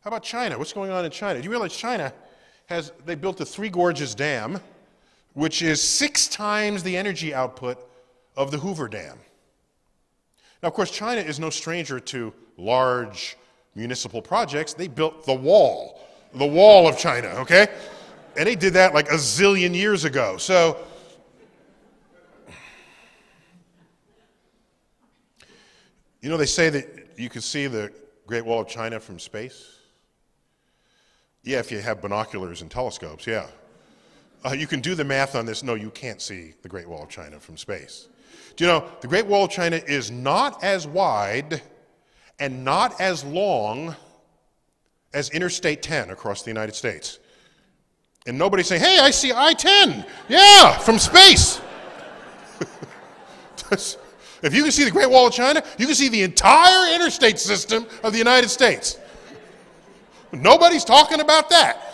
How about China? What's going on in China? Do you realize China they built the Three Gorges Dam, which is 6 times the energy output of the Hoover Dam. Now, of course, China is no stranger to large municipal projects. They built the wall of China, okay? And they did that like a zillion years ago. So, you know, they say that you can see the Great Wall of China from space. Yeah, if you have binoculars and telescopes, yeah. You can do the math on this. No, you can't see the Great Wall of China from space. Do you know, the Great Wall of China is not as wide and not as long as Interstate 10 across the United States. And nobody's saying, hey, I see I-10. Yeah, from space. If you can see the Great Wall of China, you can see the entire interstate system of the United States. Nobody's talking about that.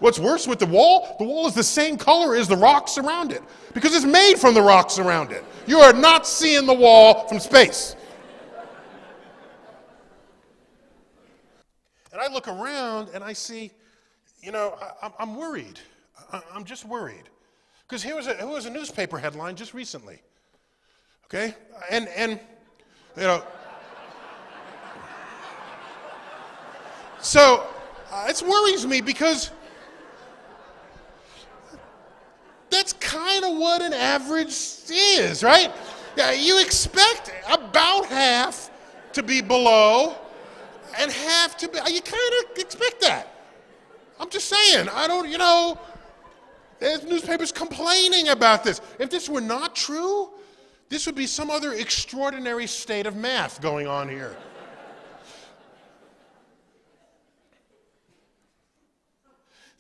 What's worse with the wall is the same color as the rocks around it because it's made from the rocks around it. You are not seeing the wall from space. And I look around and I see, you know, I'm worried. I'm just worried. Because here was a newspaper headline just recently. Okay? And you know, so it worries me because that's kind of what an average is, right? Yeah, you expect about half to be below and half to be, you kind of expect that. I'm just saying, you know, there's newspapers complaining about this. If this were not true, this would be some other extraordinary state of math going on here.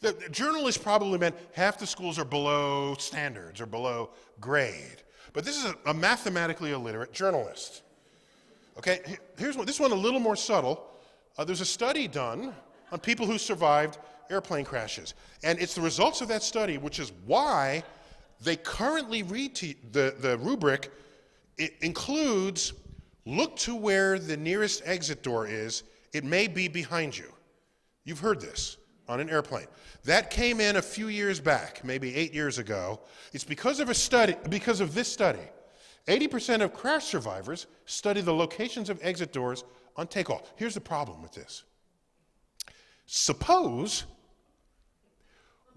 The journalists probably meant half the schools are below standards or below grade. But this is a mathematically illiterate journalist. Okay, this one a little more subtle. There's a study done on people who survived airplane crashes. And it's the results of that study, which is why they currently read the rubric. It includes, look to where the nearest exit door is. It may be behind you. You've heard this on an airplane. That came in a few years back, maybe 8 years ago. It's because of this study. 80% of crash survivors study the locations of exit doors on takeoff. Here's the problem with this. Suppose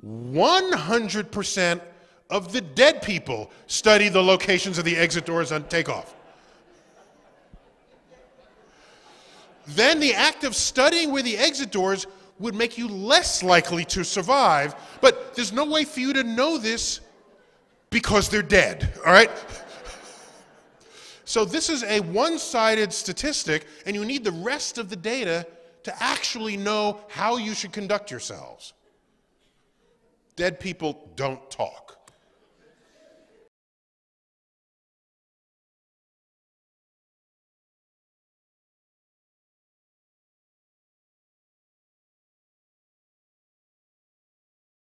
100% of the dead people study the locations of the exit doors on takeoff. Then the act of studying where the exit doors would make you less likely to survive, but there's no way for you to know this because they're dead, all right? So this is a one-sided statistic, and you need the rest of the data to actually know how you should conduct yourselves. Dead people don't talk.